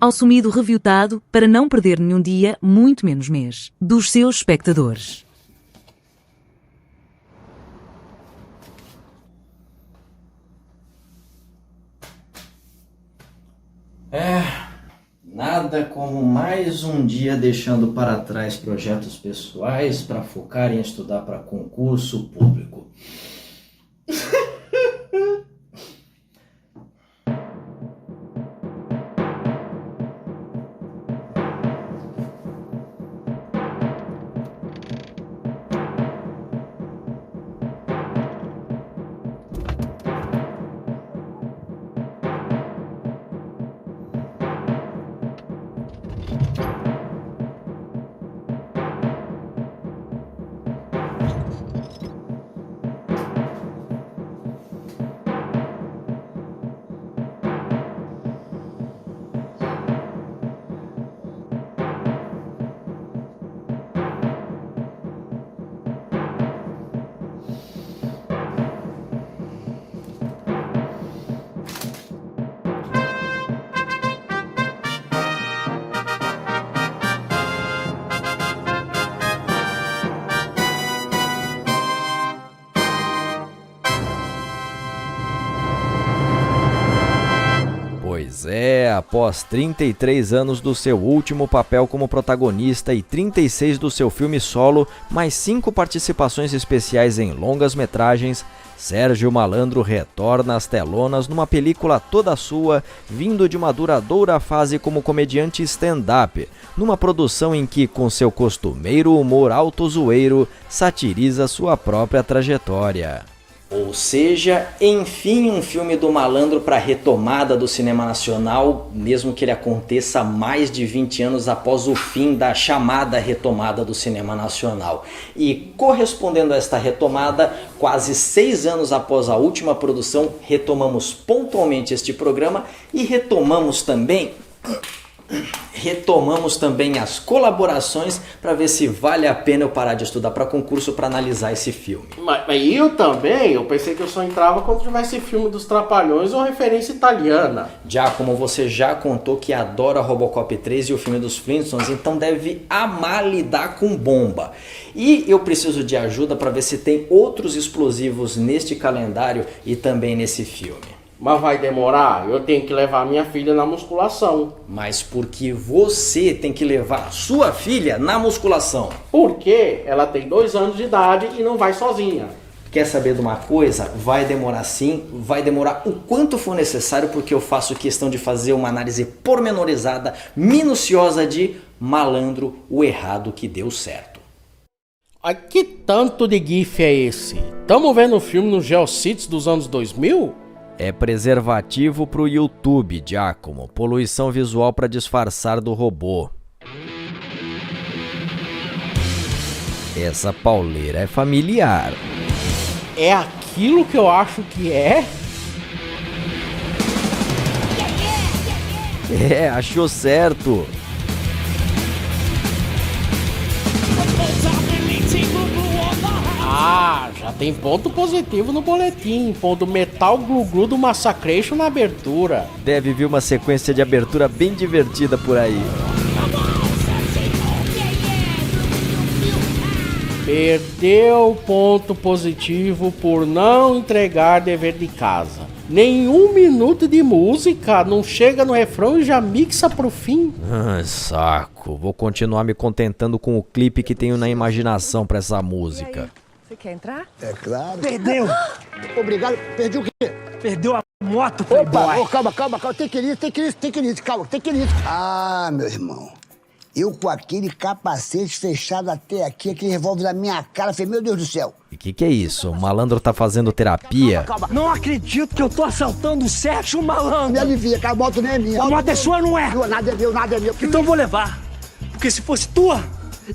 ao sumido reviutado para não perder nenhum dia, muito menos mês, dos seus espectadores. Nada como mais um dia deixando para trás projetos pessoais para focar em estudar para concurso público. Pois é, após 33 anos do seu último papel como protagonista e 36 do seu filme solo, mais 5 participações especiais em longas-metragens, Sérgio Malandro retorna às telonas numa película toda sua, vindo de uma duradoura fase como comediante stand-up, numa produção em que, com seu costumeiro humor alto-zoeiro, satiriza sua própria trajetória. Ou seja, enfim, um filme do Malandro para a retomada do cinema nacional, mesmo que ele aconteça mais de 20 anos após o fim da chamada retomada do cinema nacional. E correspondendo a esta retomada, quase 6 anos após a última produção, retomamos pontualmente este programa e retomamos também as colaborações para ver se vale a pena eu parar de estudar para concurso para analisar esse filme. Mas eu também, eu pensei que eu só entrava quando tivesse filme dos Trapalhões ou referência italiana. Já como você já contou que adora Robocop 3 e o filme dos Flintstones, então deve amar lidar com bomba. E eu preciso de ajuda para ver se tem outros explosivos neste calendário e também nesse filme. Mas vai demorar, eu tenho que levar minha filha na musculação. Mas porque você tem que levar sua filha na musculação? Porque ela tem 2 anos de idade e não vai sozinha. Quer saber de uma coisa? Vai demorar sim, vai demorar o quanto for necessário, porque eu faço questão de fazer uma análise pormenorizada, minuciosa de Malandro, o errado que deu certo. Ai, que tanto de gif é esse? Tamo vendo o filme no Geocities dos anos 2000? É preservativo pro YouTube, Giacomo. Poluição visual para disfarçar do robô. Essa pauleira é familiar. É aquilo que eu acho que é? É, achou certo. Ah, já tem ponto positivo no boletim, pondo Metal Glu-Glu do Massacration na abertura. Deve vir uma sequência de abertura bem divertida por aí. Perdeu ponto positivo por não entregar dever de casa. Nenhum minuto de música, não chega no refrão e já mixa pro fim. Saco, vou continuar me contentando com o clipe que tenho na imaginação pra essa música. Você quer entrar? É claro. Perdeu! Obrigado. Perdi o quê? Perdeu a moto, playboy! Opa, calma. Tem que ir, calma, tem que ir. Ah, meu irmão. Eu com aquele capacete fechado até aqui, aquele revólver na minha cara, falei, meu Deus do céu. E que é isso? O Malandro tá fazendo terapia? Calma. Não acredito que eu tô assaltando o Sérgio Malandro! Me alivia, que a moto nem é minha. A moto é sua, não é? Nada é meu. Então vou levar. Porque se fosse tua,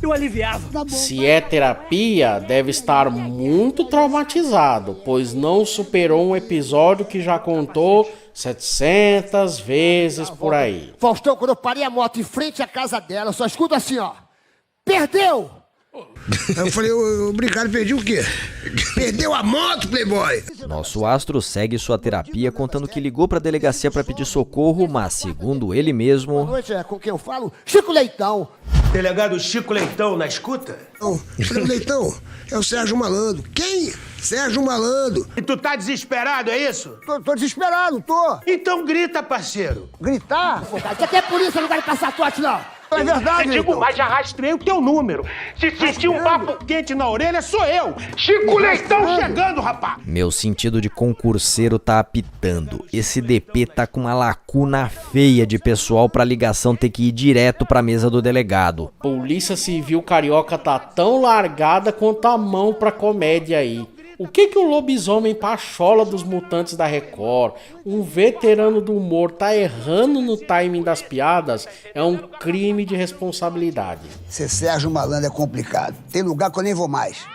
eu aliviava. Tá bom. Se é terapia, deve estar muito traumatizado, pois não superou um episódio que já contou 700 vezes por aí. Faustão, quando eu parei a moto em frente à casa dela, eu só escuto assim, ó. Perdeu! Eu falei, obrigado, perdi o quê? Perdeu a moto, playboy! Nosso astro segue sua terapia contando que ligou para a delegacia para pedir socorro, mas segundo ele mesmo... Boa noite, com quem eu falo? Chico Leitão. Delegado Chico Leitão na escuta? Não, Leitão, é o Sérgio Malandro. Quem? Sérgio Malandro. E tu tá desesperado, é isso? Tô desesperado, tô. Então grita, parceiro. Gritar? Você até por isso eu não quero passar sorte, não. É verdade, Digo Leitão. mais, já rastrei o teu número. Se sentir um papo quente na orelha, sou eu. Chico Leitão chegando, rapaz. Meu sentido de concurseiro tá apitando. Esse DP tá com uma lacuna feia de pessoal pra ligação ter que ir direto pra mesa do delegado. Polícia Civil Carioca tá tão largada quanto a mão pra comédia aí. O que o lobisomem pachola dos Mutantes da Record, um veterano do humor, tá errando no timing das piadas, é um crime de responsabilidade. Ser Sérgio Malandro é complicado. Tem lugar que eu nem vou mais.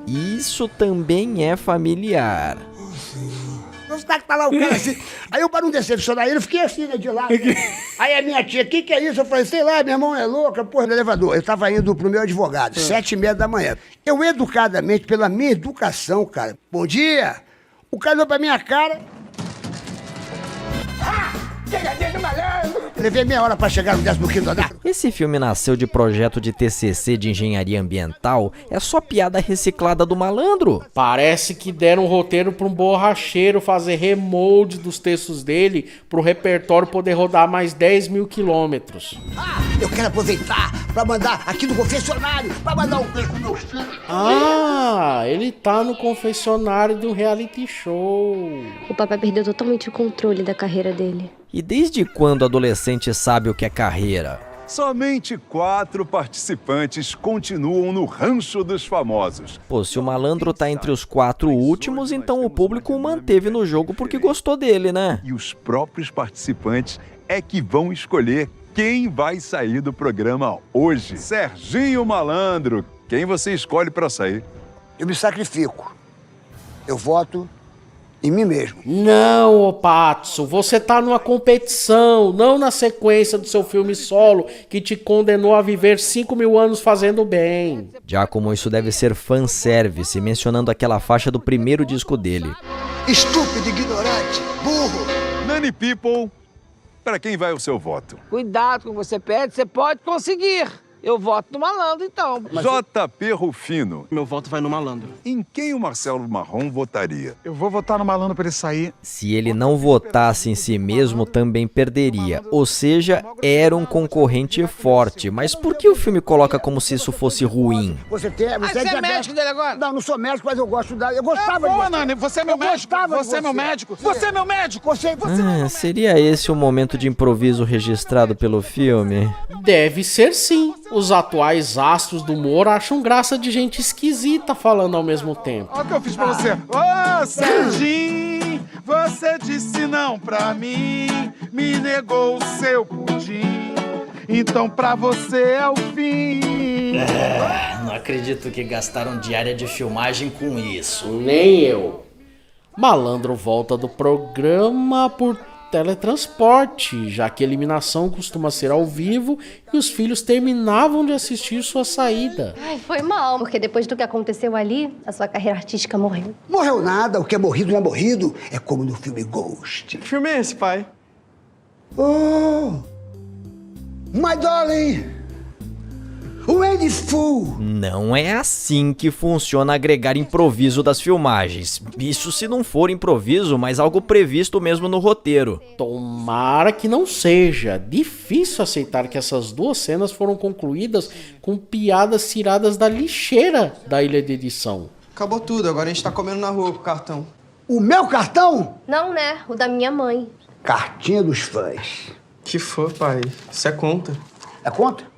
Isso também é familiar. Os caras tá lá, o cara assim. Aí eu, para não decepcionar ele, eu fiquei assim, né, de lado. Aí a minha tia, que é isso? Eu falei, sei lá, meu irmão é louca, porra, no elevador. Eu tava indo pro meu advogado, 7h30 da manhã. Eu, educadamente, pela minha educação, cara, bom dia! O cara olhou pra minha cara. Pegadinha do malandro! Levei meia hora pra chegar no 15º andar. Esse filme nasceu de projeto de TCC de engenharia ambiental, é só piada reciclada do malandro. Parece que deram um roteiro pra um borracheiro fazer remold dos textos dele pro repertório poder rodar mais 10 mil quilômetros. Eu quero aproveitar pra mandar aqui no confessionário, pra mandar um beijo pros meus filhos. Ah, ele tá no confessionário do reality show. O papai perdeu totalmente o controle da carreira dele. E desde quando o adolescente sabe o que é carreira? Somente 4 participantes continuam no Rancho dos Famosos. Pô, se o malandro tá entre os 4 últimos, então o público o manteve no jogo porque gostou dele, né? E os próprios participantes é que vão escolher quem vai sair do programa hoje. Serginho Malandro, quem você escolhe para sair? Eu me sacrifico. Eu voto em mim mesmo. Não, ô Patso, você tá numa competição, não na sequência do seu filme solo que te condenou a viver 5.000 anos fazendo bem. Já como isso deve ser fanservice, mencionando aquela faixa do primeiro disco dele. Estúpido, ignorante, burro. Nani People, para quem vai o seu voto? Cuidado com o que você pede, você pode conseguir. Eu voto no Malandro, então. JP Rufino, Meu voto vai no Malandro. em quem o Marcelo Marrom votaria? Eu vou votar no Malandro pra ele sair. Se ele não votasse em si mesmo, também perderia. Ou seja, era um concorrente forte. Mas por que o filme coloca como se isso fosse ruim? Você é Você é diabético. médico dele agora? Não, não sou médico, mas eu gosto da... Eu gostava de Boa, você. Nani, você é meu Eu médico. gostava de Você é meu médico. Você é meu médico. Você Seria esse o momento de improviso registrado pelo filme? Deve ser sim. Os atuais astros do humor acham graça de gente esquisita falando ao mesmo tempo. Olha o que eu fiz pra você. Ô, Serginho, você disse não pra mim, me negou o seu pudim, então pra você é o fim. Não acredito que gastaram diária de filmagem com isso. Nem eu. Malandro volta do programa por teletransporte, já que a eliminação costuma ser ao vivo e os filhos terminavam de assistir sua saída. Ai, foi mal, porque depois do que aconteceu ali, a sua carreira artística morreu. Morreu nada, o que é morrido não é morrido. É como no filme Ghost. Que filme é esse, pai? Oh, my darling, Wendy Fu. Não é assim que funciona agregar improviso das filmagens. Isso se não for improviso, mas algo previsto mesmo no roteiro. Tomara que não seja. Difícil aceitar que essas duas cenas foram concluídas com piadas tiradas da lixeira da ilha de edição. Acabou tudo, agora a gente tá comendo na rua com o cartão. O meu cartão? Não, né? O da minha mãe. Cartinha dos fãs. Que foi, pai? Isso é conta. É conta?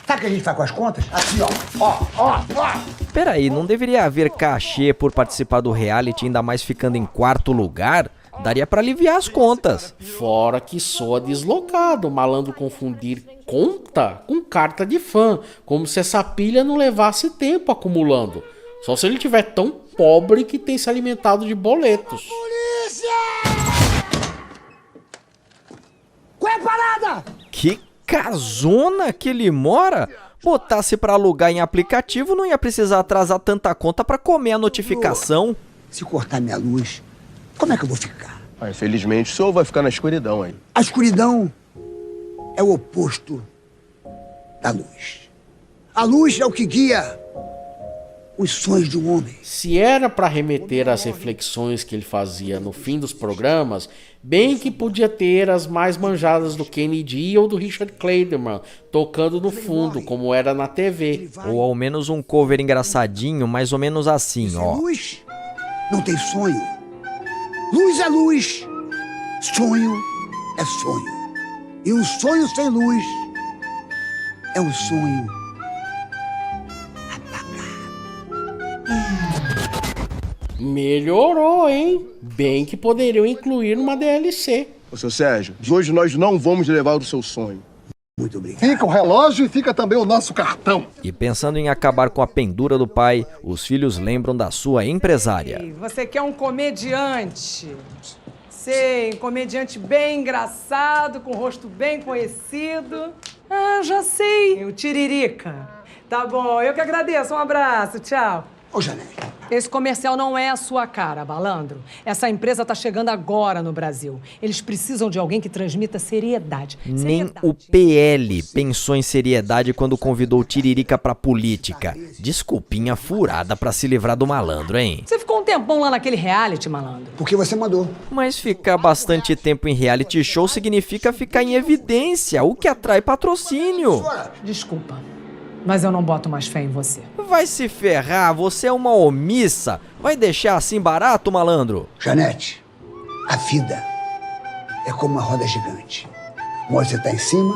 Sabe o que a gente faz com as contas? Assim, ó. Peraí, não deveria haver cachê por participar do reality, ainda mais ficando em 4º lugar? Daria pra aliviar as contas. Fora que soa deslocado o malandro confundir conta com carta de fã, como se essa pilha não levasse tempo acumulando. Só se ele tiver tão pobre que tem se alimentado de boletos. Qual é a parada? Que casona que ele mora? Botasse pra alugar em aplicativo, não ia precisar atrasar tanta conta pra comer a notificação. Se cortar minha luz, como é que eu vou ficar? Infelizmente, o senhor vai ficar na escuridão aí. A escuridão é o oposto da luz. A luz é o que guia os sonhos de um homem. Se era para remeter às reflexões que ele fazia no fim dos programas, bem que podia ter as mais manjadas do Kennedy ou do Richard Clayderman tocando no fundo, como era na TV. Ou ao menos um cover engraçadinho, mais ou menos assim, ó. Luz não tem sonho. Luz é luz. Sonho é sonho. E um sonho sem luz é um sonho Melhorou, hein? Bem que poderiam incluir numa DLC. Ô, seu Sérgio, hoje nós não vamos levar o seu sonho. Muito obrigado. Fica o relógio e fica também o nosso cartão. E pensando em acabar com a pendura do pai, os filhos lembram da sua empresária. Você quer um comediante? Sei, um comediante bem engraçado, com o rosto bem conhecido. Ah, já sei, o Tiririca. Tá bom, eu que agradeço, um abraço, tchau. Ô, Janete. Esse comercial não é a sua cara, malandro. Essa empresa tá chegando agora no Brasil. Eles precisam de alguém que transmita seriedade. Nem o PL pensou em seriedade quando convidou o Tiririca pra política. Desculpinha furada pra se livrar do malandro, hein? Você ficou um tempão lá naquele reality, malandro. Porque você mandou. Mas ficar bastante tempo em reality show significa ficar em evidência, o que atrai patrocínio. Desculpa, mas eu não boto mais fé em você. Vai se ferrar, você é uma omissa. Vai deixar assim barato, malandro? Janete, a vida é como uma roda gigante. Uma hora você tá em cima,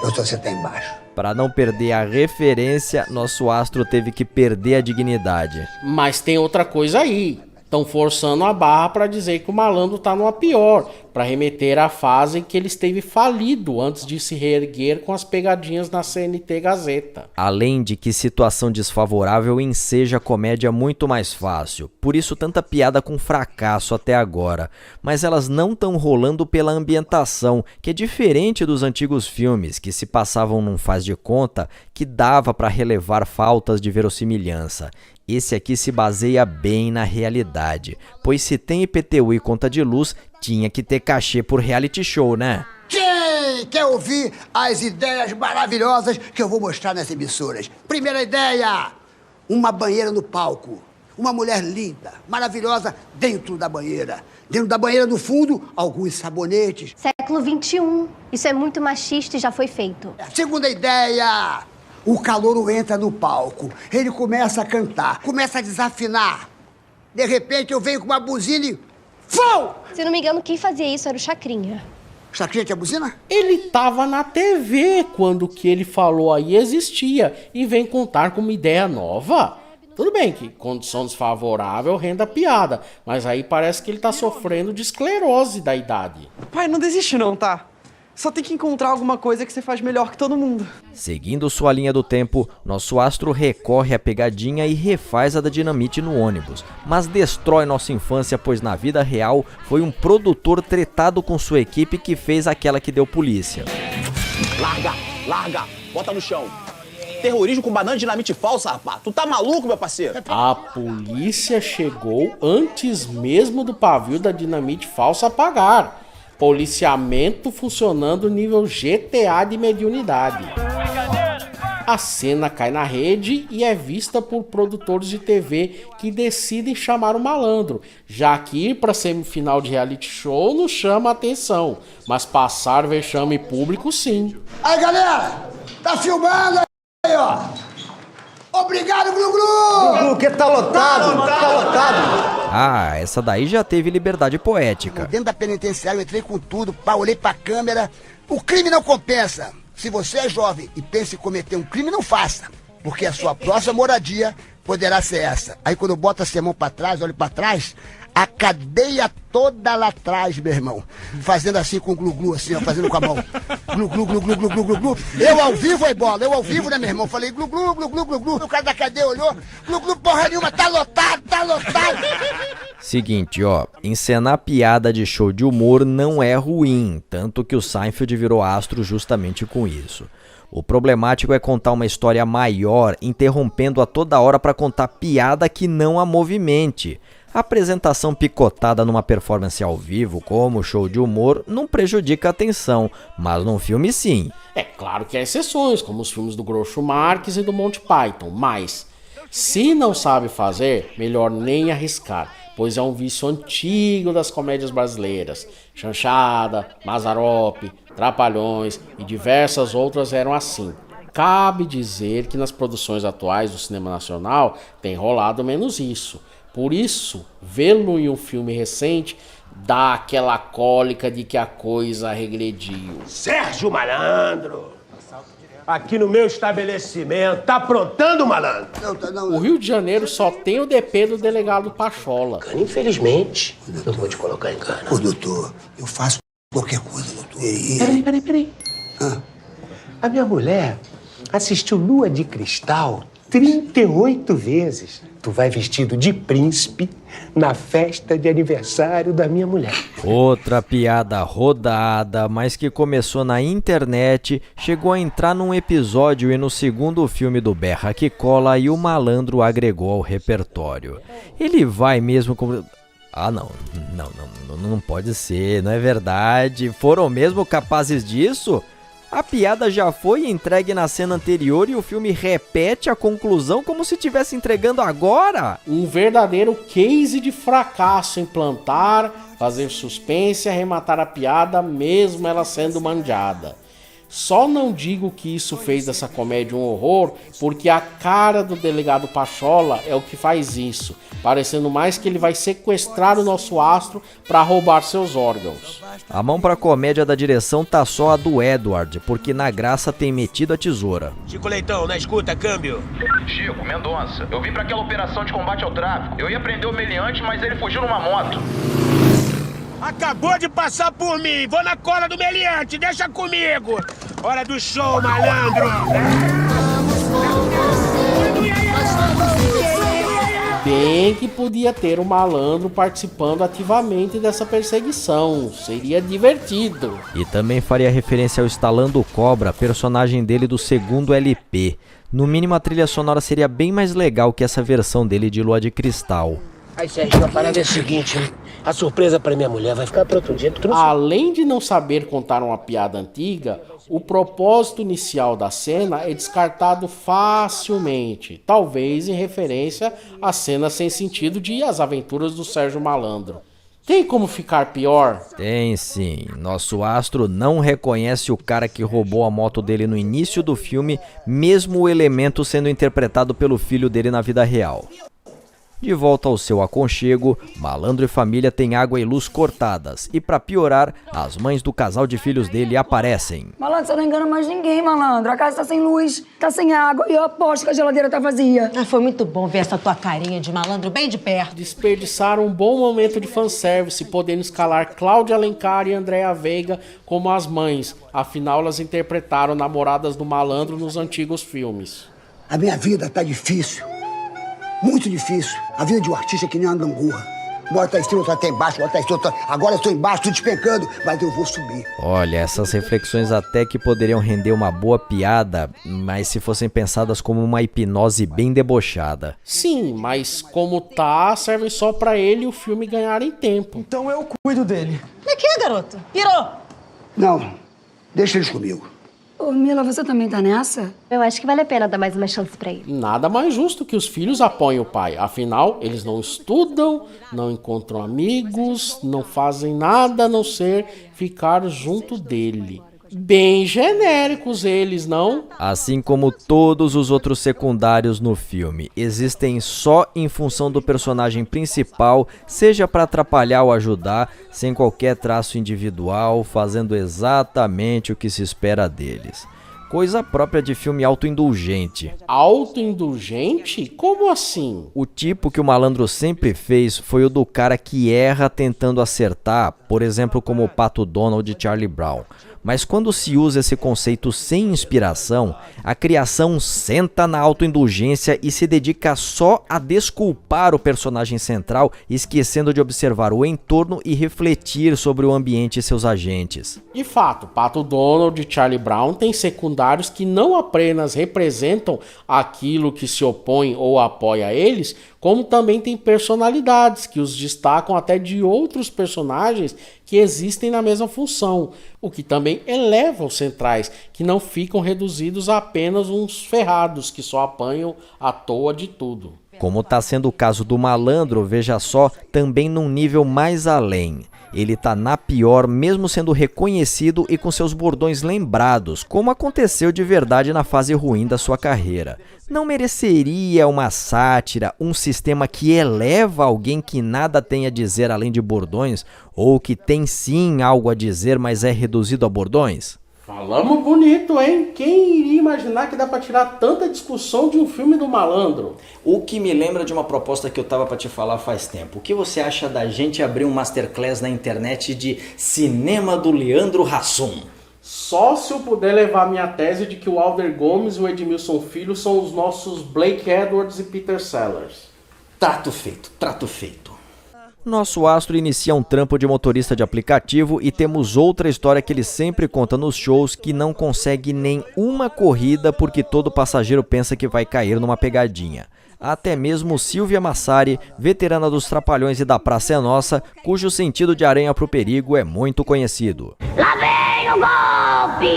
outra você tá embaixo. Para não perder a referência, nosso astro teve que perder a dignidade. Mas tem outra coisa aí. Estão forçando a barra para dizer que o malandro tá numa pior, para remeter à fase em que ele esteve falido antes de se reerguer com as pegadinhas na CNT Gazeta. Além de que situação desfavorável enseja comédia muito mais fácil, por isso tanta piada com fracasso até agora. Mas elas não estão rolando pela ambientação, que é diferente dos antigos filmes, que se passavam num faz de conta que dava para relevar faltas de verossimilhança. Esse aqui se baseia bem na realidade, pois se tem IPTU e conta de luz, tinha que ter cachê por reality show, né? Quem quer ouvir as ideias maravilhosas que eu vou mostrar nas emissoras? Primeira ideia, uma banheira no palco. Uma mulher linda, maravilhosa, dentro da banheira. Dentro da banheira, no fundo, alguns sabonetes. Século XXI. Isso é muito machista e já foi feito. Segunda ideia. O calouro entra no palco, ele começa a cantar, começa a desafinar. De repente eu venho com uma buzina e... FUM! Se não me engano, quem fazia isso era o Chacrinha. Chacrinha tinha buzina? Ele tava na TV quando o que ele falou aí existia e vem contar com uma ideia nova. Tudo bem que condição desfavorável renda piada, mas aí parece que ele tá sofrendo de esclerose da idade. Pai, não desiste não, tá? Só tem que encontrar alguma coisa que você faz melhor que todo mundo. Seguindo sua linha do tempo, nosso astro recorre à pegadinha e refaz a da dinamite no ônibus. Mas destrói nossa infância, pois na vida real foi um produtor tretado com sua equipe que fez aquela que deu polícia. Larga, bota no chão. Terrorismo com banana de dinamite falsa, rapaz. Tu tá maluco, meu parceiro? A polícia chegou antes mesmo do pavio da dinamite falsa apagar. Policiamento funcionando nível GTA de mediunidade. A cena cai na rede e é vista por produtores de TV que decidem chamar o malandro, já que ir para semifinal de reality show não chama atenção, mas passar vexame público sim. Aí galera, tá filmando aí, ó. Obrigado, Glu-Glu! Glu-Glu, que tá lotado, tá lotado. Ah, essa daí já teve liberdade poética. Dentro da penitenciária eu entrei com tudo, olhei pra câmera. O crime não compensa. Se você é jovem e pensa em cometer um crime, não faça. Porque a sua próxima moradia poderá ser essa. Aí quando eu boto a mão pra trás, olho pra trás, a cadeia toda lá atrás, meu irmão. Fazendo assim com o Glu-Glu, assim, ó, fazendo com a mão. Glu-Glu, Glu-Glu, Glu-Glu, Glu-Glu. Eu ao vivo, aí bola, eu ao vivo, né, meu irmão? Falei Glu-Glu, Glu-Glu, Glu-Glu. O cara da cadeia olhou, Glu-Glu, porra nenhuma, tá lotado, tá lotado. Seguinte, ó, encenar piada de show de humor não é ruim, tanto que o Seinfeld virou astro justamente com isso. O problemático é contar uma história maior, interrompendo a toda hora para contar piada que não a movimente. A apresentação picotada numa performance ao vivo, como show de humor, não prejudica a atenção, mas num filme sim. É claro que há exceções, como os filmes do Groucho Marx e do Monty Python, mas se não sabe fazer, melhor nem arriscar, pois é um vício antigo das comédias brasileiras. Chanchada, Mazzaropi, Trapalhões e diversas outras eram assim. Cabe dizer que nas produções atuais do cinema nacional tem rolado menos isso. Por isso, vê-lo em um filme recente dá aquela cólica de que a coisa regrediu. Sérgio Malandro! Aqui no meu estabelecimento, tá aprontando, malandro? O Rio de Janeiro só tem o DP do delegado Pachola. Infelizmente, não vou te colocar em cana. Ô, doutor, eu faço qualquer coisa, doutor. Peraí. A minha mulher assistiu Lua de Cristal 38 vezes. Tu vai vestido de príncipe na festa de aniversário da minha mulher. Outra piada rodada, mas que começou na internet, chegou a entrar num episódio e no segundo filme do Berra que Cola e o Malandro agregou ao repertório. Ele vai mesmo com... Ah, não pode ser, não é verdade. Foram mesmo capazes disso? A piada já foi entregue na cena anterior e o filme repete a conclusão como se estivesse entregando agora? Um verdadeiro case de fracasso em plantar, fazer suspense e arrematar a piada, mesmo ela sendo manjada. Só não digo que isso fez dessa comédia um horror, porque a cara do delegado Pachola é o que faz isso, parecendo mais que ele vai sequestrar o nosso astro para roubar seus órgãos. A mão pra comédia da direção tá só a do Edward, porque na graça tem metido a tesoura. Chico Leitão, na escuta, câmbio. Chico, Mendonça, eu vim pra aquela operação de combate ao tráfico. Eu ia prender o meliante, mas ele fugiu numa moto. Acabou de passar por mim, vou na cola do meliante, deixa comigo. Hora do show, malandro. Bem que podia ter um malandro participando ativamente dessa perseguição, seria divertido. E também faria referência ao Estalando Cobra, personagem dele do segundo LP. No mínimo a trilha sonora seria bem mais legal que essa versão dele de Lua de Cristal. Aí, Sérgio, a parada é a seguinte, a surpresa pra minha mulher vai ficar para outro dia. Além de não saber contar uma piada antiga, o propósito inicial da cena é descartado facilmente, talvez em referência à cena sem sentido de As Aventuras do Sérgio Malandro. Tem como ficar pior? Tem sim. Nosso astro não reconhece o cara que roubou a moto dele no início do filme, mesmo o elemento sendo interpretado pelo filho dele na vida real. De volta ao seu aconchego, Malandro e família têm água e luz cortadas. E para piorar, as mães do casal de filhos dele aparecem. Malandro, você não engana mais ninguém, malandro. A casa tá sem luz, tá sem água e eu aposto que a geladeira tá vazia. Foi muito bom ver essa tua carinha de malandro bem de perto. Desperdiçaram um bom momento de fanservice, podendo escalar Cláudia Alencar e Andréa Veiga como as mães. Afinal, elas interpretaram namoradas do malandro nos antigos filmes. A minha vida tá difícil. Muito difícil. A vida de um artista é que nem uma gangorra. Uma hora tá em cima, outra tá embaixo, outra tá em cima, agora eu estou embaixo, tô despencando, mas eu vou subir. Olha, essas reflexões até que poderiam render uma boa piada, mas se fossem pensadas como uma hipnose bem debochada. Sim, mas como tá, servem só pra ele e o filme ganharem tempo. Então eu cuido dele. O que, garoto? Pirou? Não, deixa eles comigo. Ô, Mila, você também tá nessa? Eu acho que vale a pena dar mais uma chance pra ele. Nada mais justo que os filhos apoiem o pai. Afinal, eles não estudam, não encontram amigos, não fazem nada a não ser ficar junto dele. Bem genéricos eles, não? Assim como todos os outros secundários no filme, existem só em função do personagem principal, seja para atrapalhar ou ajudar, sem qualquer traço individual, fazendo exatamente o que se espera deles. coisa própria de filme autoindulgente. Autoindulgente? Como assim? O tipo que o Malandro sempre fez foi o do cara que erra tentando acertar, por exemplo, como o Pato Donald de Charlie Brown. Mas quando se usa esse conceito sem inspiração, a criação senta na autoindulgência e se dedica só a desculpar o personagem central, esquecendo de observar o entorno e refletir sobre o ambiente e seus agentes. De fato, Pato Donald e Charlie Brown têm secundários que não apenas representam aquilo que se opõe ou apoia a eles, como também tem personalidades que os destacam até de outros personagens que existem na mesma função, o que também eleva os centrais, que não ficam reduzidos a apenas uns ferrados que só apanham à toa de tudo. Como está sendo o caso do Malandro, veja só, também num nível mais além. Ele tá na pior, mesmo sendo reconhecido e com seus bordões lembrados, como aconteceu de verdade na fase ruim da sua carreira. Não mereceria uma sátira, um sistema que eleva alguém que nada tem a dizer além de bordões, ou que tem sim algo a dizer, mas é reduzido a bordões? Falamos bonito, hein? Quem iria imaginar que dá pra tirar tanta discussão de um filme do Malandro? O que me lembra de uma proposta que eu tava pra te falar faz tempo. O que você acha da gente abrir um masterclass na internet de cinema do Leandro Hassum? Só se eu puder levar minha tese de que o Alder Gomes e o Edmilson Filho são os nossos Blake Edwards e Peter Sellers. Trato feito, trato feito. Nosso astro inicia um trampo de motorista de aplicativo e temos outra história que ele sempre conta nos shows, que não consegue nem uma corrida porque todo passageiro pensa que vai cair numa pegadinha. Até mesmo Silvia Massari, veterana dos Trapalhões e da Praça é Nossa, cujo sentido de aranha pro perigo é muito conhecido. Lá vem o golpe!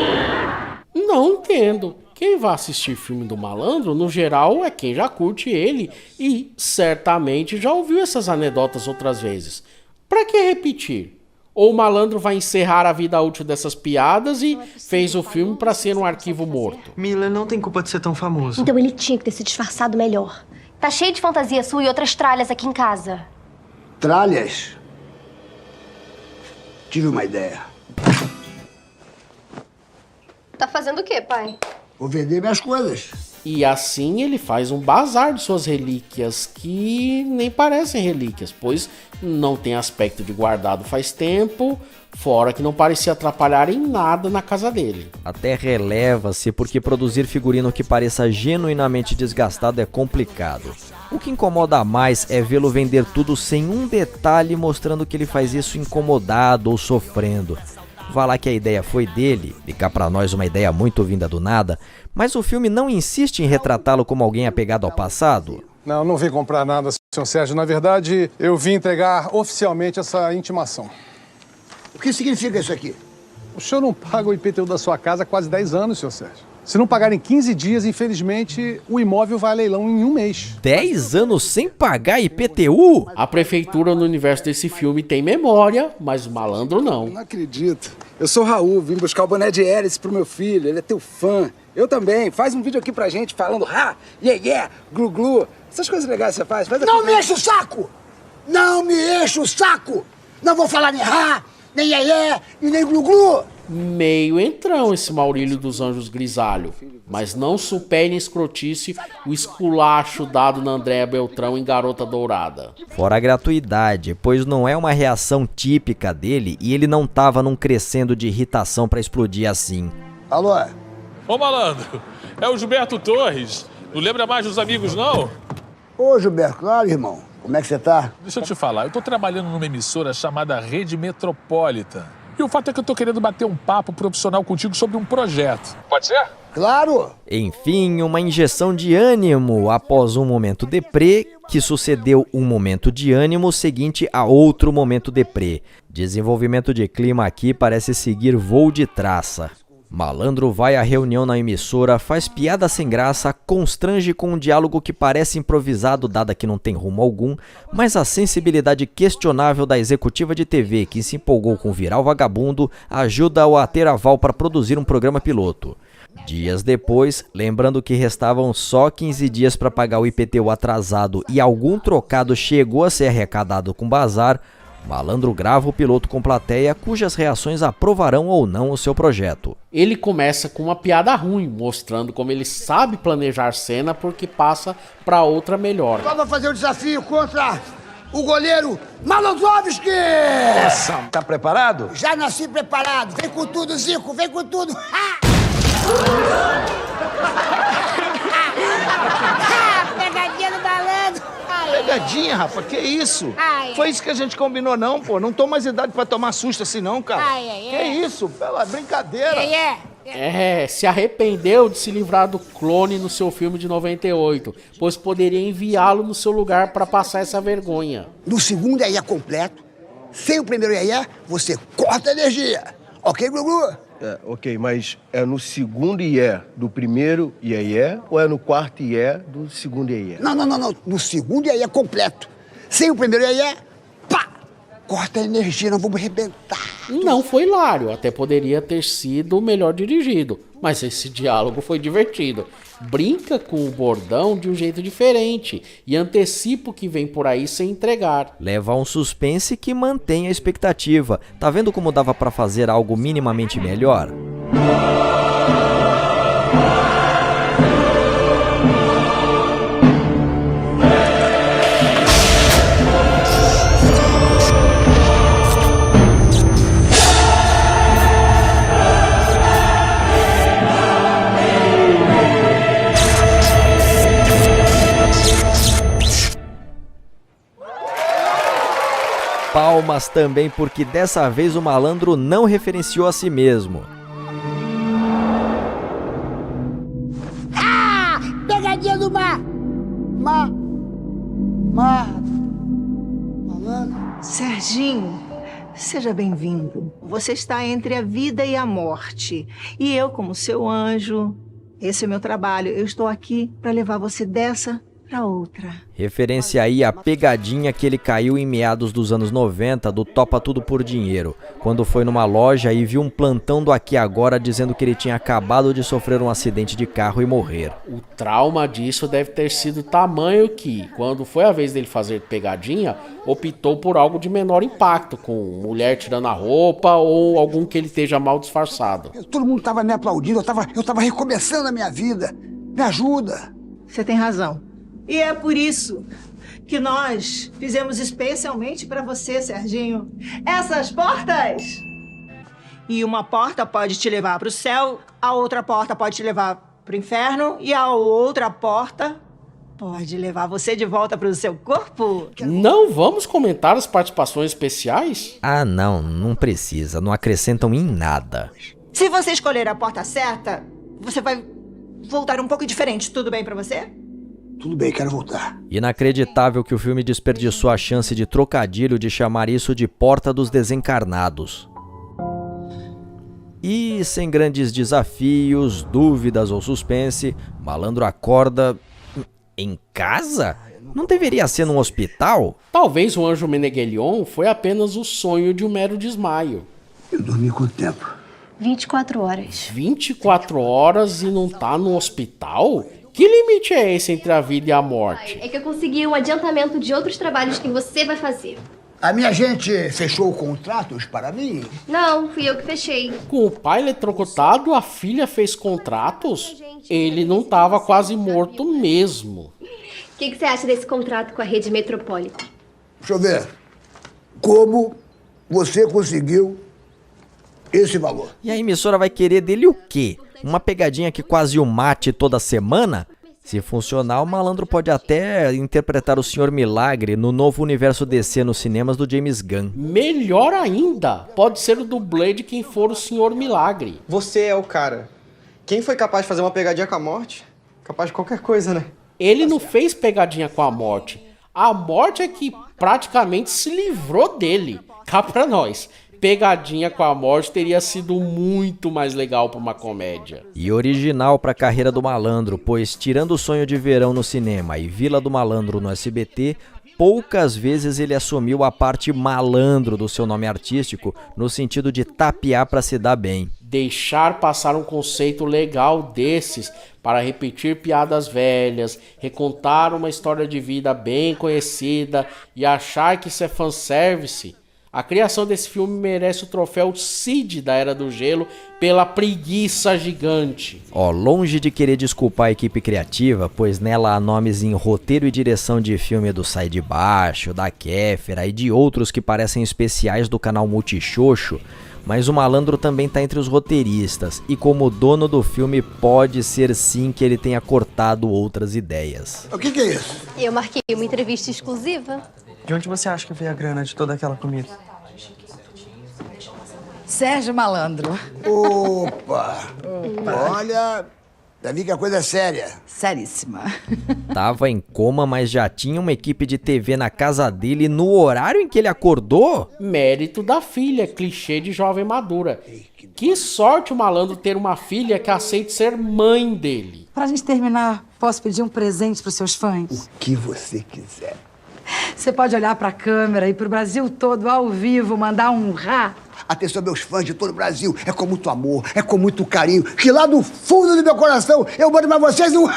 Não entendo. Quem vai assistir filme do Malandro, no geral, é quem já curte ele e certamente já ouviu essas anedotas outras vezes. Pra que repetir? Ou o Malandro vai encerrar a vida útil dessas piadas e fez o filme pra ser um arquivo morto? Miller não tem culpa de ser tão famoso. Então ele tinha que ter se disfarçado melhor. Tá cheio de fantasia sua e outras tralhas aqui em casa. Tralhas? Tive uma ideia. Tá fazendo o quê, pai? Vou vender minhas coisas. E assim ele faz um bazar de suas relíquias, que nem parecem relíquias, pois não tem aspecto de guardado faz tempo, fora que não parecia atrapalhar em nada na casa dele. Até releva-se porque produzir figurino que pareça genuinamente desgastado é complicado. O que incomoda mais é vê-lo vender tudo sem um detalhe, mostrando que ele faz isso incomodado ou sofrendo. Vá lá que a ideia foi dele, e cá pra nós uma ideia muito vinda do nada, mas o filme não insiste em retratá-lo como alguém apegado ao passado. Não vim comprar nada, senhor Sérgio. Na verdade, eu vim entregar oficialmente essa intimação. O que significa isso aqui? O senhor não paga o IPTU da sua casa há quase 10 anos, senhor Sérgio. Se não pagar em 15 dias, infelizmente, o imóvel vai a leilão em 1 mês. 10 anos sem pagar IPTU? A prefeitura no universo desse filme tem memória, mas o Malandro não. Não acredito. Eu sou o Raul, vim buscar o boné de hélice pro meu filho, ele é teu fã. Eu também. Faz um vídeo aqui pra gente falando ha, yeah, glu glu. Essas coisas legais que você faz. Não me enche o saco! Não me enche o saco! Não vou falar nem ha, nem yeah, e nem glu glu. Meio entrão esse Maurílio dos Anjos Grisalho, mas não supere em escrotice o esculacho dado na Andréa Beltrão em Garota Dourada. Fora a gratuidade, pois não é uma reação típica dele e ele não tava num crescendo de irritação pra explodir assim. Alô? Ô Malandro, é o Gilberto Torres. Não lembra mais dos amigos, não? Ô Gilberto, claro, irmão. Como é que você tá? Deixa eu te falar, eu tô trabalhando numa emissora chamada Rede Metropolitan. E o fato é que eu tô querendo bater um papo profissional contigo sobre um projeto. Pode ser? Claro! Enfim, uma injeção de ânimo após um momento deprê, que sucedeu um momento de ânimo seguinte a outro momento deprê. Desenvolvimento de clima aqui parece seguir voo de traça. Malandro vai à reunião na emissora, faz piada sem graça, constrange com um diálogo que parece improvisado, dada que não tem rumo algum, mas a sensibilidade questionável da executiva de TV, que se empolgou com Viral Vagabundo, ajuda-o a ter aval para produzir um programa piloto. Dias depois, lembrando que restavam só 15 dias para pagar o IPTU atrasado e algum trocado chegou a ser arrecadado com bazar, Malandro grava o piloto com plateia, cujas reações aprovarão ou não o seu projeto. Ele começa com uma piada ruim, mostrando como ele sabe planejar cena porque passa para outra melhor. Vamos fazer o desafio contra o goleiro Malandrovski! Nossa, tá preparado? Já nasci preparado. Vem com tudo, Zico, vem com tudo. Pegadinha do malandro. Pegadinha, rapaz, que isso? Foi isso que a gente combinou, não, pô. Não tô mais idade pra tomar susto assim, não, cara. Que isso? Pela brincadeira. Se arrependeu de se livrar do clone no seu filme de 98, pois poderia enviá-lo no seu lugar para passar essa vergonha. No segundo iê completo, sem o primeiro iê, você corta a energia. Ok, Glu-Glu? Ok, mas é no segundo iê do primeiro iê ou é no quarto iê do segundo iê? Não. No segundo iê completo. Sem o primeiro iê, pá! Corta a energia, não vamos arrebentar. Não foi hilário, até poderia ter sido melhor dirigido, mas esse diálogo foi divertido. Brinca com o bordão de um jeito diferente e antecipa o que vem por aí sem entregar. Leva a um suspense que mantém a expectativa. Tá vendo como dava pra fazer algo minimamente melhor? Palmas também porque dessa vez o malandro não referenciou a si mesmo. Pegadinha do mar! Malandro. Serginho, seja bem-vindo. Você está entre a vida e a morte. E eu, como seu anjo, esse é o meu trabalho. Eu estou aqui para levar você dessa para outra. Referência aí a pegadinha que ele caiu em meados dos anos 90 do Topa Tudo por Dinheiro, quando foi numa loja e viu um plantão do Aqui Agora dizendo que ele tinha acabado de sofrer um acidente de carro e morrer. O trauma disso deve ter sido tamanho que, quando foi a vez dele fazer pegadinha, optou por algo de menor impacto, com mulher tirando a roupa ou algum que ele esteja mal disfarçado. Todo mundo tava me aplaudindo, eu tava recomeçando a minha vida. Me ajuda. Você tem razão. E é por isso que nós fizemos especialmente para você, Serginho, essas portas. E uma porta pode te levar para o céu, a outra porta pode te levar para o inferno e a outra porta pode levar você de volta para o seu corpo. Não vamos comentar as participações especiais? Ah, não precisa, não acrescentam em nada. Se você escolher a porta certa, você vai voltar um pouco diferente. Tudo bem para você? Tudo bem, quero voltar. Inacreditável que o filme desperdiçou a chance de trocadilho de chamar isso de Porta dos Desencarnados. E sem grandes desafios, dúvidas ou suspense, Malandro acorda em casa? Não deveria ser num hospital? Talvez o anjo Meneghelion foi apenas o sonho de um mero desmaio. Eu dormi quanto tempo? 24 horas. 24 horas e não tá no hospital? Que limite é esse entre a vida e a morte? É que eu consegui um adiantamento de outros trabalhos que você vai fazer. A minha gente fechou contratos para mim? Não, fui eu que fechei. Com o pai eletrocutado, a filha fez contratos? Ele não tava quase morto mesmo. O que você acha desse contrato com a Rede Metropolitan? Deixa eu ver. Como você conseguiu esse valor? E a emissora vai querer dele o quê? Uma pegadinha que quase o mate toda semana? Se funcionar, o malandro pode até interpretar o Sr. Milagre no novo universo DC nos cinemas do James Gunn. Melhor ainda, pode ser o dublê de quem for o Sr. Milagre. Você é o cara. Quem foi capaz de fazer uma pegadinha com a morte? Capaz de qualquer coisa, né? Ele não fez pegadinha com a morte. A morte é que praticamente se livrou dele. Cá pra nós. Pegadinha com a morte teria sido muito mais legal para uma comédia. E original para a carreira do malandro, pois tirando o Sonho de Verão no cinema e Vila do Malandro no SBT, poucas vezes ele assumiu a parte malandro do seu nome artístico, no sentido de tapear para se dar bem. Deixar passar um conceito legal desses para repetir piadas velhas, recontar uma história de vida bem conhecida e achar que isso é fanservice, A criação desse filme merece o troféu Cid da Era do Gelo pela preguiça gigante. Longe de querer desculpar a equipe criativa, pois nela há nomes em roteiro e direção de filme do Sai de Baixo, da Kéfera e de outros que parecem especiais do canal Multixoxo, mas o Malandro também está entre os roteiristas, e como dono do filme pode ser sim que ele tenha cortado outras ideias. O que é isso? Eu marquei uma entrevista exclusiva. De onde você acha que veio a grana de toda aquela comida? Sérgio Malandro. Opa! Olha, Davi, que a coisa é séria. Seríssima. Tava em coma, mas já tinha uma equipe de TV na casa dele no horário em que ele acordou? Mérito da filha, clichê de jovem madura. Que sorte o Malandro ter uma filha que aceite ser mãe dele. Pra gente terminar, posso pedir um presente pros seus fãs? O que você quiser. Você pode olhar pra câmera e pro Brasil todo, ao vivo, mandar um rá. Atenção, meus fãs de todo o Brasil. É com muito amor, é com muito carinho, que lá do fundo do meu coração eu mando pra vocês um...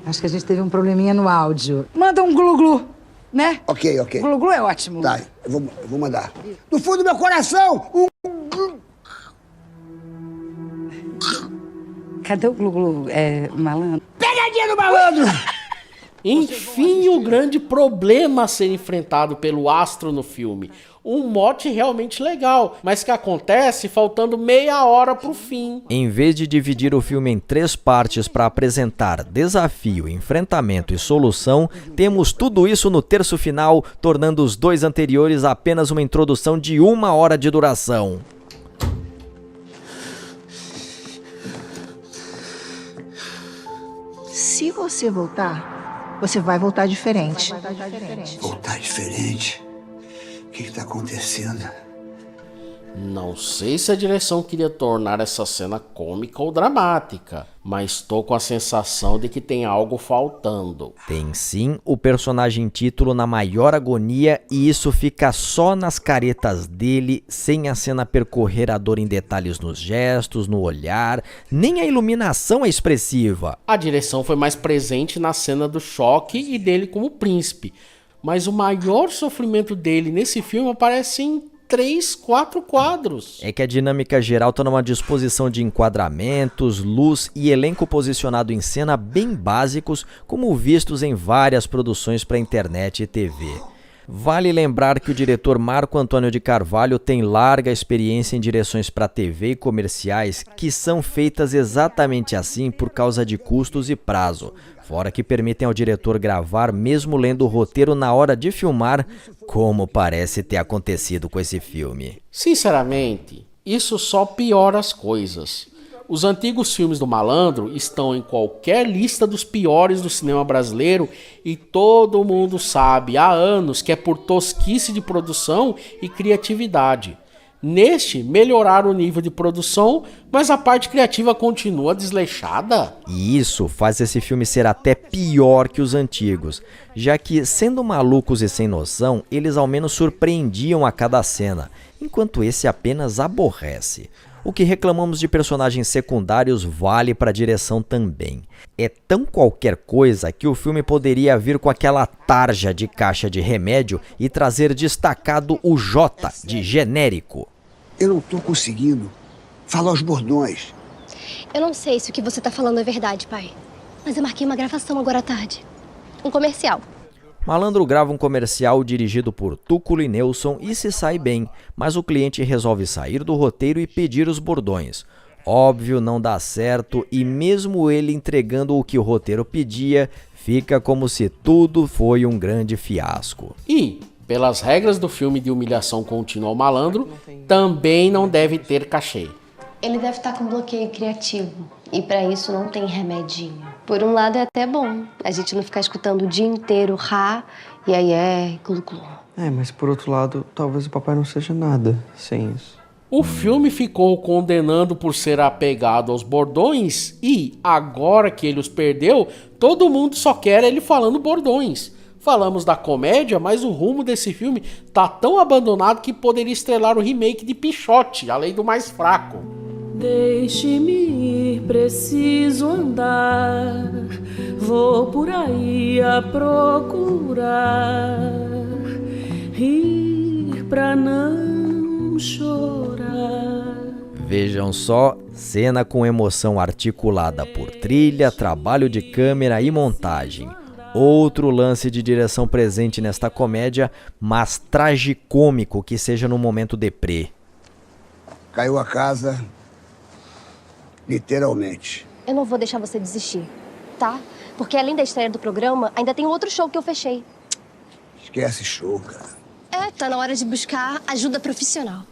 Acho que a gente teve um probleminha no áudio. Manda um glu-glu, né? Ok. Glu-glu é ótimo. Tá, eu vou mandar. Do fundo do meu coração, um... Cadê o glu-glu, Malandro? Pegadinha do Malandro! Enfim, o grande problema a ser enfrentado pelo astro no filme. Um mote realmente legal, mas que acontece faltando meia hora pro fim. Em vez de dividir o filme em 3 partes para apresentar desafio, enfrentamento e solução, temos tudo isso no terço final, tornando os 2 anteriores apenas uma introdução de 1 hora de duração. Se você voltar, você vai voltar diferente. Voltar diferente? O que tá acontecendo? Não sei se a direção queria tornar essa cena cômica ou dramática, mas tô com a sensação de que tem algo faltando. Tem sim o personagem título na maior agonia, e isso fica só nas caretas dele, sem a cena percorrer a dor em detalhes nos gestos, no olhar, nem a iluminação é expressiva. A direção foi mais presente na cena do choque e dele como príncipe, mas o maior sofrimento dele nesse filme aparece em 3, 4 quadros. É que a dinâmica geral tá numa disposição de enquadramentos, luz e elenco posicionado em cena bem básicos, como vistos em várias produções para internet e TV. Vale lembrar que o diretor Marco Antônio de Carvalho tem larga experiência em direções para TV e comerciais que são feitas exatamente assim por causa de custos e prazo, fora que permitem ao diretor gravar mesmo lendo o roteiro na hora de filmar, como parece ter acontecido com esse filme. Sinceramente, isso só piora as coisas. Os antigos filmes do Malandro estão em qualquer lista dos piores do cinema brasileiro e todo mundo sabe há anos que é por tosquice de produção e criatividade. Neste, melhoraram o nível de produção, mas a parte criativa continua desleixada. E isso faz esse filme ser até pior que os antigos, já que, sendo malucos e sem noção, eles ao menos surpreendiam a cada cena, enquanto esse apenas aborrece. O que reclamamos de personagens secundários vale para a direção também. É tão qualquer coisa que o filme poderia vir com aquela tarja de caixa de remédio e trazer destacado o J de genérico. Eu não tô conseguindo falar os bordões. Eu não sei se o que você tá falando é verdade, pai. Mas eu marquei uma gravação agora à tarde. Um comercial. Malandro grava um comercial dirigido por Túculo e Nelson e se sai bem, mas o cliente resolve sair do roteiro e pedir os bordões. Óbvio, não dá certo, e mesmo ele entregando o que o roteiro pedia, fica como se tudo foi um grande fiasco. E, pelas regras do filme de humilhação contínua ao malandro, também não deve ter cachê. Ele deve estar com bloqueio criativo. E pra isso não tem remedinho. Por um lado é até bom a gente não ficar escutando o dia inteiro rá, e aí é glu-glu. Mas por outro lado, talvez o papai não seja nada sem isso. O filme ficou o condenando por ser apegado aos bordões e, agora que ele os perdeu, todo mundo só quer ele falando bordões. Falamos da comédia, mas o rumo desse filme tá tão abandonado que poderia estrelar o remake de Pichote, a lei do mais fraco. Deixe-me ir, preciso andar. vou por aí a procurar rir pra não chorar. Vejam só, cena com emoção articulada por trilha, trabalho de câmera e montagem. Outro lance de direção presente nesta comédia, mas tragicômico que seja no momento deprê. Caiu a casa, literalmente. Eu não vou deixar você desistir, tá? Porque além da estreia do programa, ainda tem outro show que eu fechei. Esquece show, cara. Tá na hora de buscar ajuda profissional.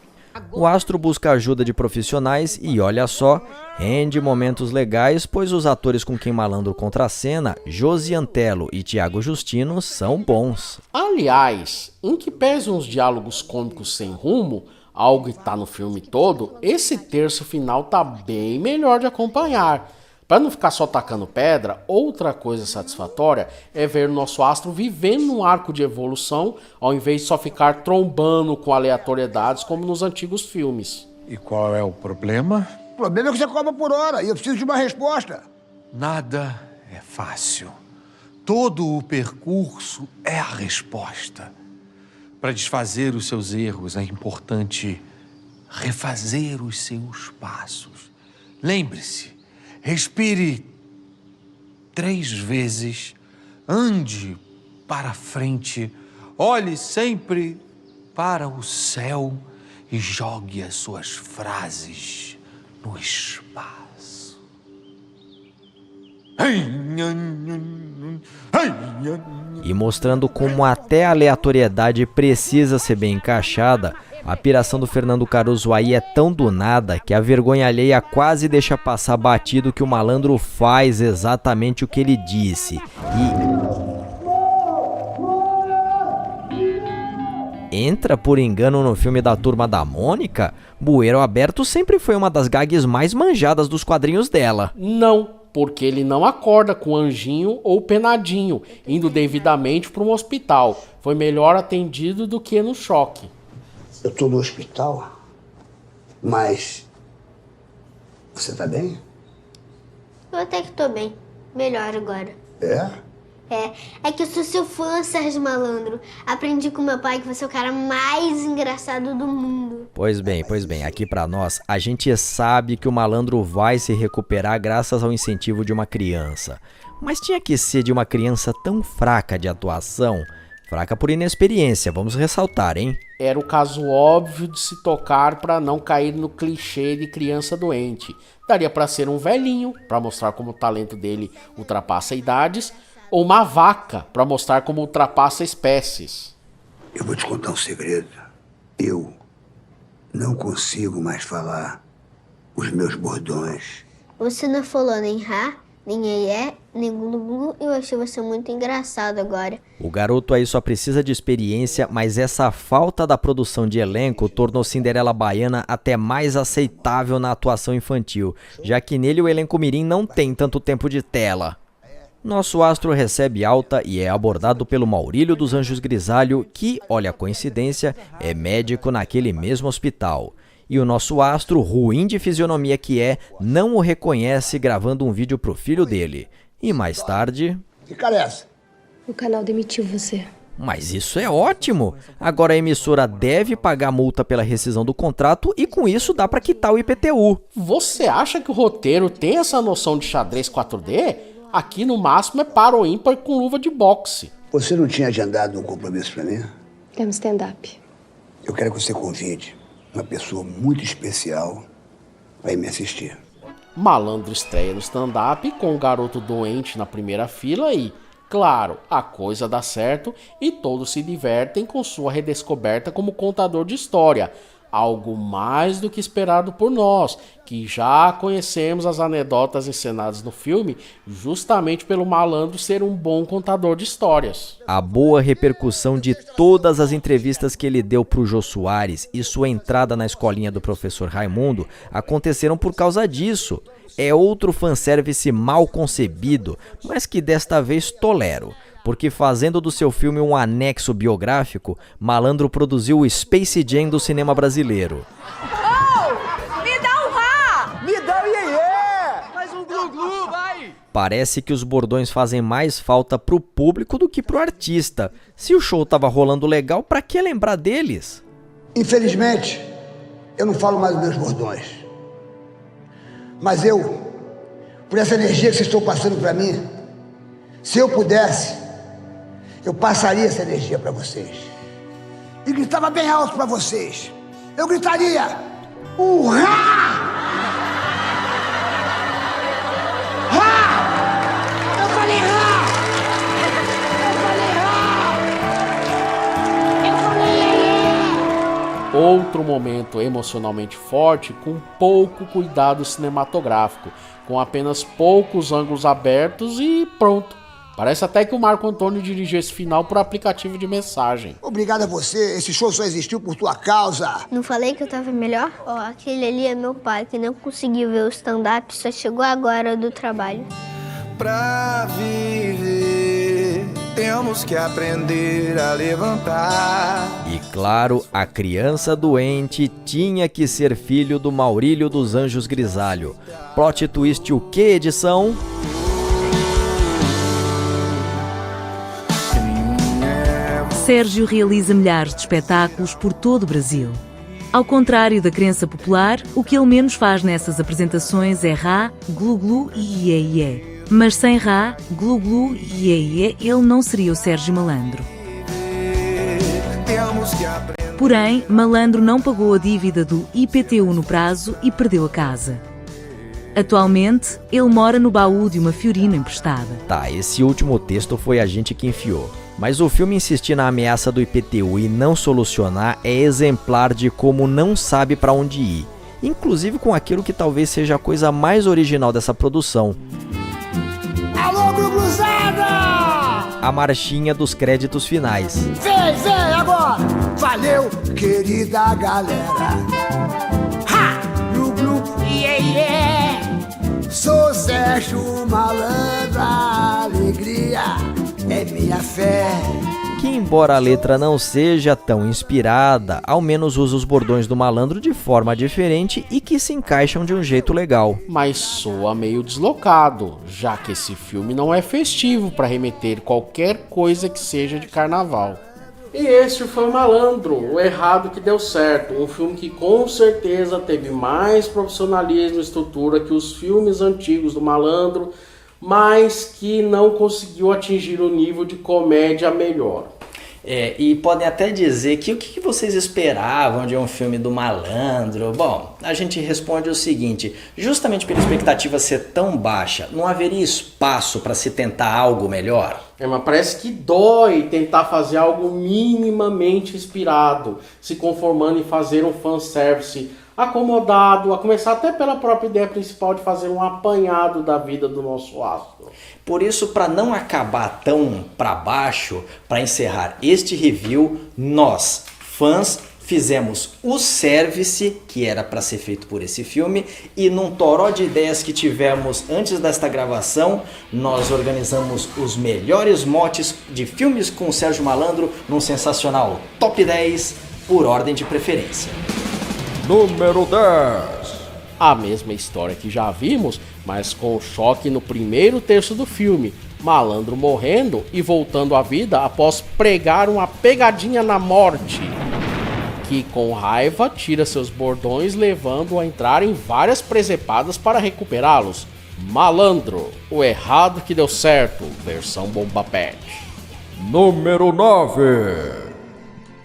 O astro busca ajuda de profissionais e, olha só, rende momentos legais, pois os atores com quem Malandro contracena, Josi Antelo e Thiago Justino, são bons. Aliás, em que pese uns diálogos cômicos sem rumo, algo que tá no filme todo, esse terço final tá bem melhor de acompanhar. Para não ficar só tacando pedra, outra coisa satisfatória é ver o nosso astro vivendo um arco de evolução, ao invés de só ficar trombando com aleatoriedades como nos antigos filmes. E qual é o problema? O problema é que você cobra por hora e eu preciso de uma resposta. Nada é fácil. Todo o percurso é a resposta. Para desfazer os seus erros, é importante refazer os seus passos. Lembre-se, respire 3 vezes, ande para frente, olhe sempre para o céu e jogue as suas frases no espaço. E mostrando como até a aleatoriedade precisa ser bem encaixada, a piração do Fernando Caruso aí é tão do nada que a vergonha alheia quase deixa passar batido que o Malandro faz exatamente o que ele disse. E entra por engano no filme da Turma da Mônica? Bueiro Aberto sempre foi uma das gags mais manjadas dos quadrinhos dela. Não, porque ele não acorda com anjinho ou penadinho, indo devidamente para um hospital. Foi melhor atendido do que no choque. Eu tô no hospital, mas você tá bem? Eu até que tô bem. Melhor agora. É que eu sou seu fã, Sérgio Malandro. Aprendi com meu pai que você é o cara mais engraçado do mundo. Pois bem, aqui pra nós, a gente sabe que o Malandro vai se recuperar graças ao incentivo de uma criança. Mas tinha que ser de uma criança tão fraca de atuação, fraca por inexperiência, vamos ressaltar, hein? Era o caso óbvio de se tocar para não cair no clichê de criança doente. Daria para ser um velhinho, para mostrar como o talento dele ultrapassa idades, ou uma vaca, para mostrar como ultrapassa espécies. Eu vou te contar um segredo. Eu não consigo mais falar os meus bordões. Você não falou nem rá, nem iê, nem glu-glu. Eu achei você muito engraçado agora. O garoto aí só precisa de experiência, mas essa falta da produção de elenco tornou Cinderela Baiana até mais aceitável na atuação infantil, já que nele o elenco mirim não tem tanto tempo de tela. Nosso astro recebe alta e é abordado pelo Maurílio dos Anjos Grisalho, que, olha a coincidência, é médico naquele mesmo hospital. E o nosso astro, ruim de fisionomia que é, não o reconhece gravando um vídeo pro filho dele. E mais tarde... Que cara é essa? O canal demitiu você. Mas isso é ótimo! Agora a emissora deve pagar multa pela rescisão do contrato e com isso dá pra quitar o IPTU. Você acha que o roteiro tem essa noção de xadrez 4D? Aqui no máximo é par ou ímpar com luva de boxe. Você não tinha agendado um compromisso pra mim? Temos stand-up. Eu quero que você convide uma pessoa muito especial para ir me assistir. Malandro estreia no stand-up com um garoto doente na primeira fila e, claro, a coisa dá certo e todos se divertem com sua redescoberta como contador de história. Algo mais do que esperado por nós, que já conhecemos as anedotas encenadas no filme justamente pelo Malandro ser um bom contador de histórias. A boa repercussão de todas as entrevistas que ele deu pro Jô Soares e sua entrada na escolinha do professor Raimundo aconteceram por causa disso. É outro fanservice mal concebido, mas que desta vez tolero. Porque fazendo do seu filme um anexo biográfico, Malandro produziu o Space Jam do cinema brasileiro. Oh! Me dá um rá! Me dá o iê! Mais um glu-glu, vai! Parece que os bordões fazem mais falta pro público do que pro artista. Se o show tava rolando legal, pra que lembrar deles? Infelizmente, eu não falo mais dos meus bordões. Mas por essa energia que vocês estão passando para mim, se eu pudesse, eu passaria essa energia para vocês. E gritava bem alto para vocês. Eu gritaria: Urrá! Eu falei rá! Eu falei Outro momento emocionalmente forte com pouco cuidado cinematográfico, com apenas poucos ângulos abertos e pronto. Parece até que o Marco Antônio dirigiu esse final por aplicativo de mensagem. Obrigado a você, esse show só existiu por tua causa. Não falei que eu tava melhor? Ó, aquele ali é meu pai, que não conseguiu ver o stand-up, só chegou agora do trabalho. Pra viver, temos que aprender a levantar. E claro, a criança doente tinha que ser filho do Maurílio dos Anjos Grisalho. Plot twist o quê, edição? Sérgio realiza milhares de espetáculos por todo o Brasil. Ao contrário da crença popular, o que ele menos faz nessas apresentações é rá, glu-glu e iê-iê. Mas sem rá, glu-glu e iê-iê, ele não seria o Sérgio Malandro. Porém, Malandro não pagou a dívida do IPTU no prazo e perdeu a casa. Atualmente, ele mora no baú de uma Fiorino emprestada. Tá, esse último texto foi a gente que enfiou. Mas o filme insistir na ameaça do IPTU e não solucionar é exemplar de como não sabe pra onde ir. Inclusive com aquilo que talvez seja a coisa mais original dessa produção. Alô, Grugluzada! A marchinha dos créditos finais. Vem agora! Valeu, querida galera! Ha! Glu-glu, yeah! Sou Sérgio Malandro, a alegria é minha fé. Que embora a letra não seja tão inspirada, ao menos usa os bordões do Malandro de forma diferente e que se encaixam de um jeito legal. Mas soa meio deslocado, já que esse filme não é festivo para remeter qualquer coisa que seja de carnaval. E esse foi o Malandro, o errado que deu certo, um filme que com certeza teve mais profissionalismo e estrutura que os filmes antigos do Malandro, mas que não conseguiu atingir o nível de comédia melhor. E podem até dizer que o que vocês esperavam de um filme do Malandro? Bom, a gente responde o seguinte: justamente pela expectativa ser tão baixa, não haveria espaço para se tentar algo melhor? Mas parece que dói tentar fazer algo minimamente inspirado, se conformando em fazer um fanservice acomodado, a começar até pela própria ideia principal de fazer um apanhado da vida do nosso astro. Por isso, para não acabar tão para baixo, para encerrar este review, nós, fãs, fizemos o service que era para ser feito por esse filme, e num toró de ideias que tivemos antes desta gravação, nós organizamos os melhores motes de filmes com o Sérgio Malandro num sensacional Top 10 por ordem de preferência. Número 10. A mesma história que já vimos, mas com choque no primeiro terço do filme. Malandro morrendo e voltando à vida após pregar uma pegadinha na morte, que com raiva tira seus bordões, levando-o a entrar em várias presepadas para recuperá-los. Malandro, o errado que deu certo, versão Bomba Pet. Número 9.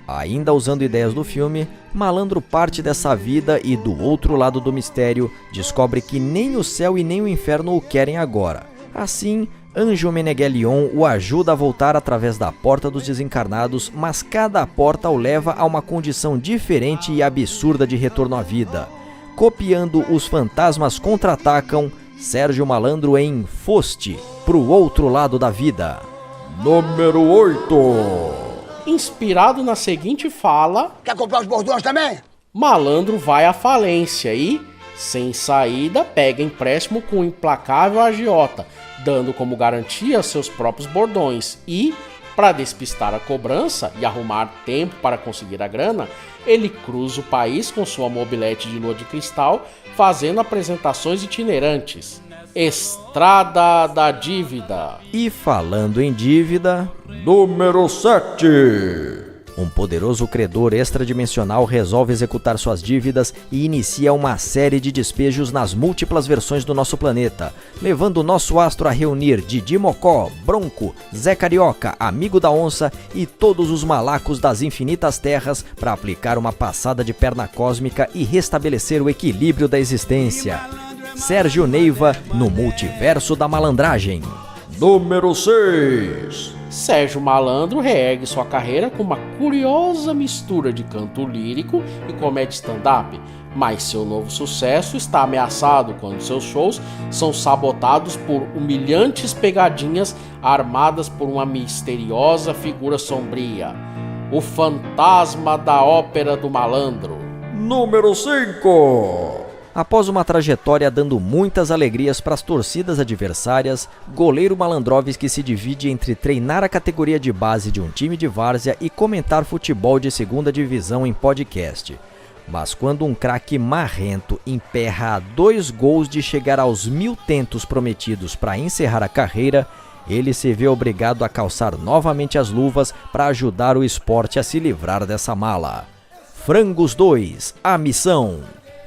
Ainda usando ideias do filme, Malandro parte dessa vida e do outro lado do mistério descobre que nem o céu e nem o inferno o querem agora. Assim, Anjo Meneghelion o ajuda a voltar através da Porta dos Desencarnados, mas cada porta o leva a uma condição diferente e absurda de retorno à vida. Copiando Os Fantasmas Contra-Atacam, Sérgio Malandro em Foste, pro outro lado da vida. Número 8. Inspirado na seguinte fala: quer comprar os bordões também? Malandro vai à falência e, sem saída, pega empréstimo com o implacável agiota, dando como garantia seus próprios bordões e, para despistar a cobrança e arrumar tempo para conseguir a grana, ele cruza o país com sua mobilete de lua de cristal, fazendo apresentações itinerantes. Estrada da Dívida. E falando em dívida, número 7. Um poderoso credor extradimensional resolve executar suas dívidas e inicia uma série de despejos nas múltiplas versões do nosso planeta, levando o nosso astro a reunir Didi Mocó, Bronco, Zé Carioca, Amigo da Onça e todos os malacos das infinitas terras para aplicar uma passada de perna cósmica e restabelecer o equilíbrio da existência. Sérgio Neiva no Multiverso da Malandragem. Número 6. Sérgio Malandro reergue sua carreira com uma curiosa mistura de canto lírico e comédia stand-up, mas seu novo sucesso está ameaçado quando seus shows são sabotados por humilhantes pegadinhas armadas por uma misteriosa figura sombria, o fantasma da Ópera do Malandro. Número 5. Após uma trajetória dando muitas alegrias para as torcidas adversárias, goleiro Malandrovski se divide entre treinar a categoria de base de um time de várzea e comentar futebol de segunda divisão em podcast. Mas quando um craque marrento emperra a 2 gols de chegar aos 1000 tentos prometidos para encerrar a carreira, ele se vê obrigado a calçar novamente as luvas para ajudar o esporte a se livrar dessa mala. Frangos 2, a missão.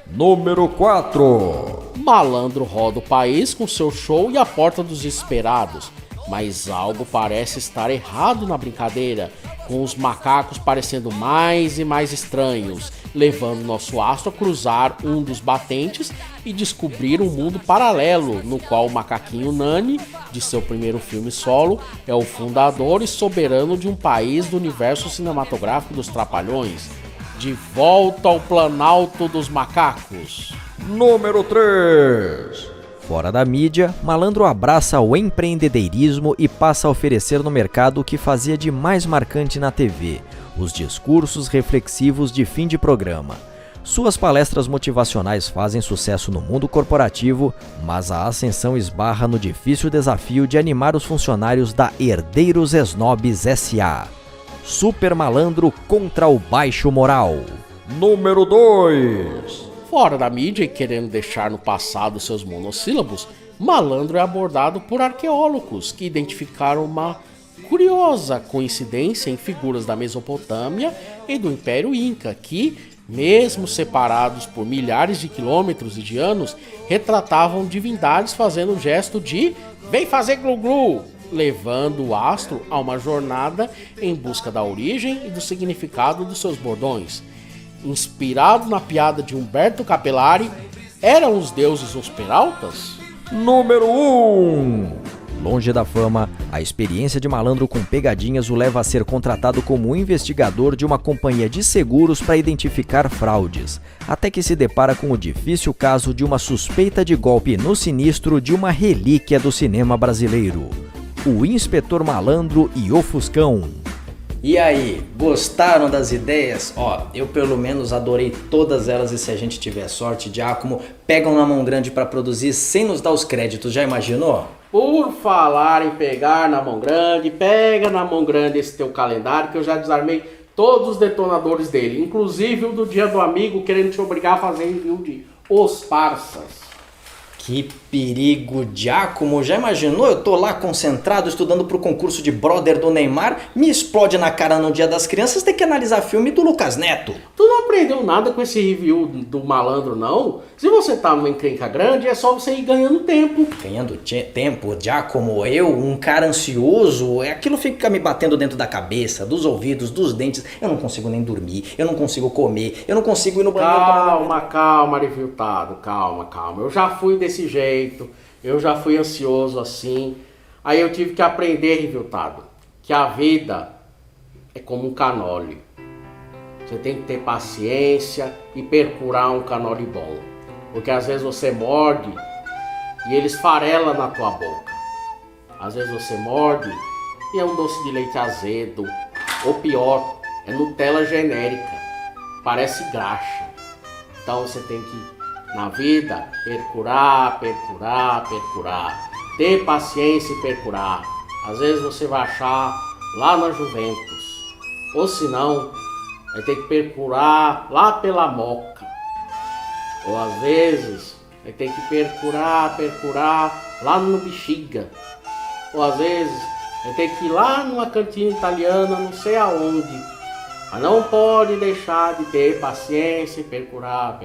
Número 4. Malandro roda o país com seu show e a porta dos esperados, mas algo parece estar errado na brincadeira, com os macacos parecendo mais e mais estranhos, levando nosso astro a cruzar um dos batentes e descobrir um mundo paralelo, no qual o macaquinho Nani, de seu primeiro filme solo, é o fundador e soberano de um país do universo cinematográfico dos Trapalhões. De volta ao Planalto dos Macacos. Número 3. Fora da mídia, Malandro abraça o empreendedeirismo e passa a oferecer no mercado o que fazia de mais marcante na TV, os discursos reflexivos de fim de programa. Suas palestras motivacionais fazem sucesso no mundo corporativo, mas a ascensão esbarra no difícil desafio de animar os funcionários da Herdeiros Snobs S.A. Super Malandro contra o Baixo Moral. Número 2. Fora da mídia e querendo deixar no passado seus monossílabos, Malandro é abordado por arqueólogos que identificaram uma curiosa coincidência em figuras da Mesopotâmia e do Império Inca que, mesmo separados por milhares de quilômetros e de anos, retratavam divindades fazendo o gesto de "vem fazer glu-glu", levando o astro a uma jornada em busca da origem e do significado dos seus bordões. Inspirado na piada de Humberto Capellari, eram os deuses os peraltas? Número 1. Longe da fama, a experiência de Malandro com pegadinhas o leva a ser contratado como investigador de uma companhia de seguros para identificar fraudes, até que se depara com o difícil caso de uma suspeita de golpe no sinistro de uma relíquia do cinema brasileiro. O Inspetor Malandro e o Fuscão. E aí, gostaram das ideias? Ó, eu pelo menos adorei todas elas e se a gente tiver sorte, Giacomo, pegam na mão grande para produzir sem nos dar os créditos, já imaginou? Por falar em pegar na mão grande, pega na mão grande esse teu calendário que eu já desarmei todos os detonadores dele, inclusive o do Dia do Amigo querendo te obrigar a fazer envio de Os Parças. Que perigo, Giacomo, já imaginou? Eu tô lá concentrado estudando pro concurso de brother do Neymar, me explode na cara no Dia das Crianças ter que analisar filme do Lucas Neto. Tu não aprendeu nada com esse review do Malandro, não? Se você tá numa encrenca grande, é só você ir ganhando tempo. Ganhando tempo, Giacomo, eu, um cara ansioso, aquilo fica me batendo dentro da cabeça, dos ouvidos, dos dentes, eu não consigo nem dormir, eu não consigo comer, eu não consigo ir no banheiro... Calma, reviewtado, calma. Eu já fui desse jeito, eu já fui ansioso assim, aí eu tive que aprender, reviewtado, que a vida é como um canole. Você tem que ter paciência e percurar um canole bom, porque às vezes você morde e ele esfarela na tua boca. Às vezes você morde e é um doce de leite azedo, ou pior, é Nutella genérica, parece graxa. Então você tem que, na vida, percurar, ter paciência e percurar. Às vezes você vai achar lá na Juventus, ou se não, vai ter que percurar lá pela Moca. Ou às vezes Aí tem que percurar lá no bexiga. Ou às vezes tem que ir lá numa cantina italiana, não sei aonde. Mas não pode deixar de ter paciência e percurar.